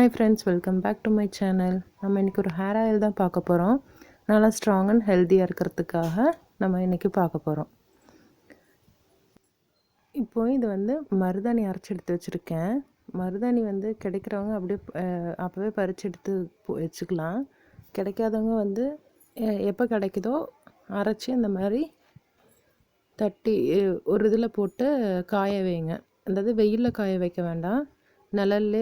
Hi friends, welcome back to my channel. நம்ம இன்னைக்கு ஒரு ஹேர் ஆயில் தான் பார்க்க போகிறோம். நல்லா ஸ்ட்ராங் அண்ட் ஹெல்த்தியாக இருக்கிறதுக்காக நம்ம இன்னைக்கு பார்க்க போகிறோம். இப்போ இது மருதாணி அரைச்சி எடுத்து வச்சுருக்கேன். மருதாணி கிடைக்கிறவங்க அப்படியே அப்போவே பறித்து எடுத்து வச்சுக்கலாம். கிடைக்காதவங்க எப்போ கிடைக்குதோ அரைச்சி அந்த மாதிரி தட்டி ஒரு இதில் போட்டு காய வைங்க. அதாவது வெயிலில் காய வைக்க வேண்டாம், நிழல்லே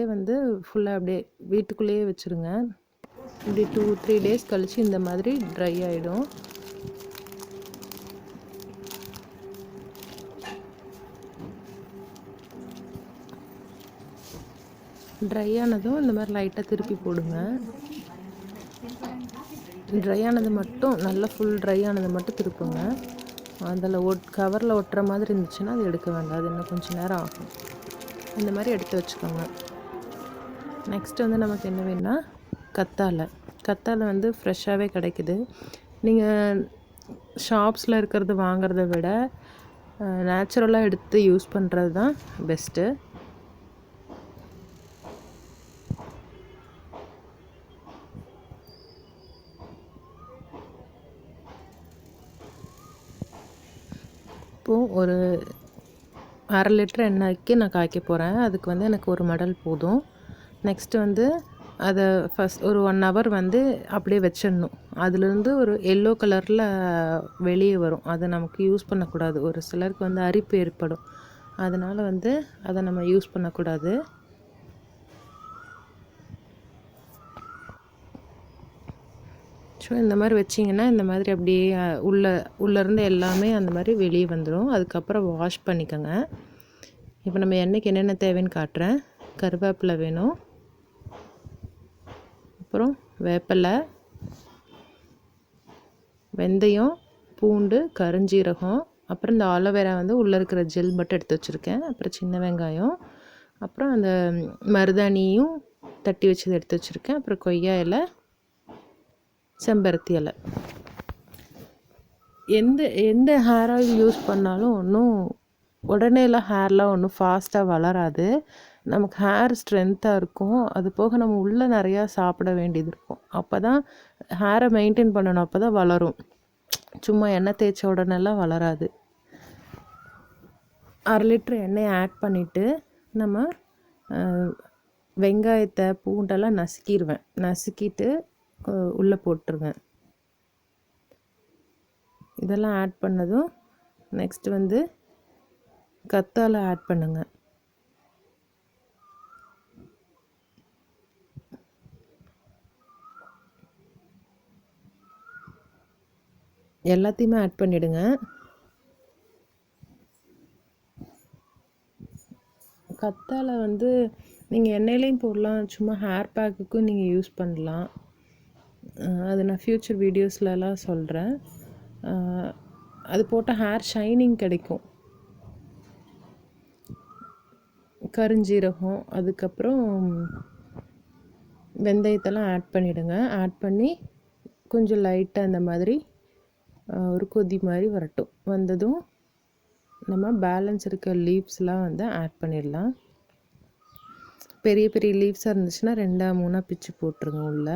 ஃபுல்லாக அப்படியே வீட்டுக்குள்ளேயே வச்சுருங்க. இப்படி 2-3 டேஸ் கழித்து இந்த மாதிரி ட்ரை ஆகிடும். ட்ரை ஆனதும் இந்த மாதிரி லைட்டாக திருப்பி போடுங்க. ட்ரை ஆனது மட்டும் நல்லா ஃபுல் ட்ரை ஆனது மட்டும் திருப்புங்க. அதில் கவரில் ஒட்டுற மாதிரி இருந்துச்சுன்னா அது எடுக்க வேண்டாம், அது இன்னும் கொஞ்சம் நேரம் ஆகும். இந்த மாதிரி எடுத்து வச்சுக்கோங்க. நெக்ஸ்ட் நமக்கு என்ன வேணும்னா கத்தாழை ஃப்ரெஷ்ஷாகவே கிடைக்குது. நீங்கள் ஷாப்ஸில் இருக்கிறது வாங்கிறத விட நேச்சுரலாக எடுத்து யூஸ் பண்ணுறது தான் பெஸ்ட்டு. இப்போது ஒரு 1/2 லிட்டர் எண்ணெய்க்கு நான் காய்க்க போகிறேன். அதுக்கு எனக்கு ஒரு மடல் போதும். நெக்ஸ்ட்டு அதை ஃபஸ்ட் ஒரு 1 ஹவர் அப்படியே வச்சிடணும். அதுலேருந்து ஒரு எல்லோ கலரில் வெளியே வரும். அதை நமக்கு யூஸ் பண்ணக்கூடாது. ஒரு சிலருக்கு அரிப்பு ஏற்படும், அதனால் அதை நம்ம யூஸ் பண்ணக்கூடாது. ஸோ இந்த மாதிரி வச்சிங்கன்னா இந்த மாதிரி அப்படியே உள்ளேருந்து எல்லாமே அந்த மாதிரி வெளியே வந்துடும். அதுக்கப்புறம் வாஷ் பண்ணிக்கோங்க. இப்போ நம்ம எண்ணெய்க்கு என்னென்ன தேவைன்னு காட்டுறேன். கருவேப்பிலை வேணும், அப்புறம் வேப்பிலை, வெந்தயம், பூண்டு, கருஞ்சீரகம், அப்புறம் இந்த ஆலோவேரா உள்ளே இருக்கிற ஜெல் மட்டும் எடுத்து வச்சுருக்கேன். அப்புறம் சின்ன வெங்காயம், அப்புறம் அந்த மருதாணியும் தட்டி வச்சது எடுத்து வச்சுருக்கேன். அப்புறம் கொய்யா இலை, செம்பருத்தி இலை. எந்த ஹேர் ஆயில் யூஸ் பண்ணாலும் உடனேலாம் ஹேர்லாம் ஒன்றும் ஃபாஸ்ட்டாக வளராது. நமக்கு ஹேர் ஸ்ட்ரென்த்தாக இருக்கும். அது போக நம்ம உள்ளே நிறையா சாப்பிட வேண்டியது இருக்கும். அப்போ தான் ஹேரை மெயின்டைன் பண்ணணும், அப்போ தான் வளரும். சும்மா எண்ணெய் தேய்ச்ச உடனேலாம் வளராது. 1/2 லிட்டர் எண்ணெயை ஆட் பண்ணிவிட்டு நம்ம வெங்காயத்தை பூண்டெல்லாம் நசுக்கிட்டு உள்ளே போட்டுருங்க. இதெல்லாம் ஆட் பண்ணதும் நெக்ஸ்ட் கத்தாழை ஆட் பண்ணுங்க. எல்லாத்தையுமே ஆட் பண்ணிவிடுங்க. கத்தாழை நீங்கள் எண்ணெயிலையும் போடலாம், சும்மா ஹேர் பேக்குக்கும் நீங்கள் யூஸ் பண்ணலாம். அது நான் ஃப்யூச்சர் வீடியோஸ்லலாம் சொல்கிறேன். அது போட்டால் ஹேர் ஷைனிங் கிடைக்கும். கருஞ்சீரகம், அதுக்கப்புறம் வெந்தயத்தெல்லாம் ஆட் பண்ணிவிடுங்க. ஆட் பண்ணி கொஞ்சம் லைட்டாக இந்த மாதிரி ஒரு கொதி மாதிரி வரட்டும். வந்ததும் நம்ம பேலன்ஸ் இருக்க லீவ்ஸ்லாம் ஆட் பண்ணிடலாம். பெரிய பெரிய லீவ்ஸாக இருந்துச்சுன்னா 2-3 பிச்சு போட்டுருங்க உள்ள.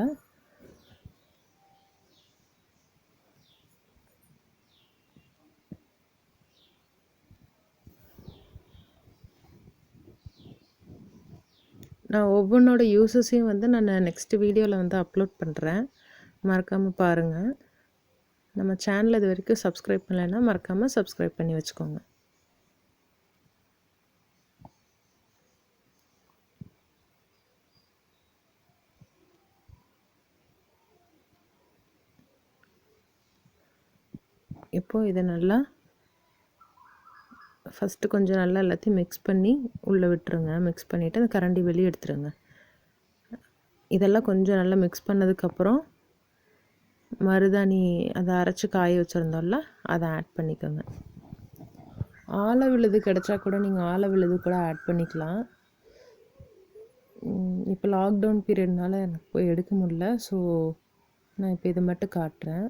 நான் ஒவ்வொன்றோட யூஸஸையும் நான் நெக்ஸ்ட் வீடியோவில் அப்லோட் பண்ணுறேன். மறக்காமல் பாருங்கள். நம்ம சேனல் இது வரைக்கும் சப்ஸ்கிரைப் பண்ணலைன்னா மறக்காமல் சப்ஸ்கிரைப் பண்ணி வச்சுக்கோங்க. இப்போது இதை நல்லா ஃபஸ்ட்டு கொஞ்சம் நல்லா எல்லாத்தையும் மிக்ஸ் பண்ணி உள்ளே விட்டுருங்க. மிக்ஸ் பண்ணிவிட்டு அந்த கரண்டி வெளியே எடுத்துருங்க. இதெல்லாம் கொஞ்சம் நல்லா மிக்ஸ் பண்ணதுக்கப்புறம் மருதாணி அதை அரைச்சி காய வச்சுருந்தோம்ல, அதை ஆட் பண்ணிக்கோங்க. ஆல விழுது கிடச்சா கூட நீங்கள் ஆல விழுது கூட ஆட் பண்ணிக்கலாம். இப்போ லாக்டவுன் பீரியட்னால எனக்கு போய் எடுக்க முடியல. ஸோ நான் இப்போ இதை மட்டும் காட்டுறேன்.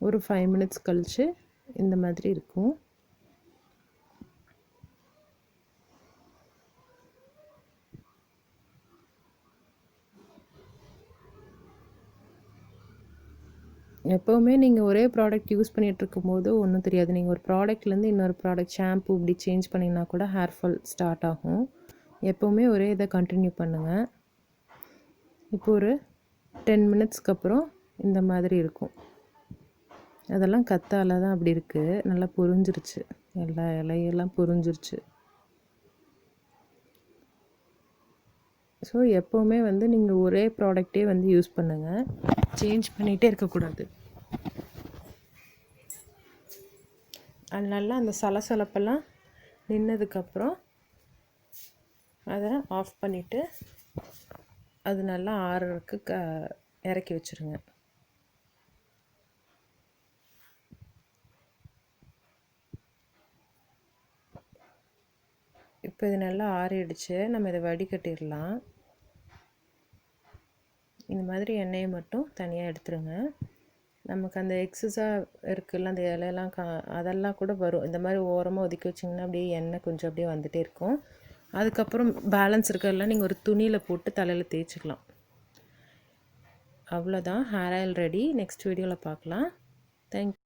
ஒரு 5 மினிட்ஸ் கழித்து இந்த மாதிரி இருக்கும். எப்போவுமே நீங்கள் ஒரே ப்ராடக்ட் யூஸ் பண்ணிகிட்ருக்கும்போது ஒன்றும் தெரியாது. நீங்கள் ஒரு ப்ராடக்ட்லேருந்து இன்னொரு ப்ராடக்ட் ஷாம்பு இப்படி சேஞ்ச் பண்ணிங்கன்னா கூட ஹேர் ஃபால் ஸ்டார்ட் ஆகும். எப்போவுமே ஒரே இதை கண்டினியூ பண்ணுங்கள். இப்போ ஒரு 10 மினிட்ஸ்க்கு அப்புறம் இந்த மாதிரி இருக்கும். அதெல்லாம் கத்தால தான் அப்படி இருக்குது. நல்லா பொரிஞ்சிருச்சு, எல்லா இலையெல்லாம் பொரிஞ்சிருச்சு. ஸோ எப்போவுமே வந்து நீங்கள் ஒரே ப்ராடக்டே வந்து யூஸ் பண்ணுங்கள், சேஞ்ச் பண்ணிகிட்டே இருக்கக்கூடாது. அது நல்லா அந்த சலசலப்பெல்லாம் நின்னதுக்கப்புறம் அதை ஆஃப் பண்ணிவிட்டு அது நல்லா ஆறுறதுக்கு இறக்கி வச்சுருங்க. இப்போ இது நல்லா ஆறிடுச்சு. நம்ம இதை வடிகட்டிடலாம். இந்த மாதிரி எண்ணெயை மட்டும் தனியாக எடுத்துருங்க. நமக்கு அந்த எக்ஸஸாக இருக்குல்ல, அந்த இலையெல்லாம் அதெல்லாம் கூட வரும். இந்த மாதிரி ஓரமாக ஒதுக்கி வச்சிங்கன்னா அப்படியே எண்ணெய் கொஞ்சம் அப்படியே வந்துகிட்டே இருக்கும். அதுக்கப்புறம் பேலன்ஸ் இருக்கிறதெல்லாம் நீங்கள் ஒரு துணியில் போட்டு தலையில் தேய்ச்சிக்கலாம். அவ்வளோதான், ஹேர் ஆயில் ரெடி. நெக்ஸ்ட் வீடியோவில் பார்க்கலாம். தேங்க்யூ.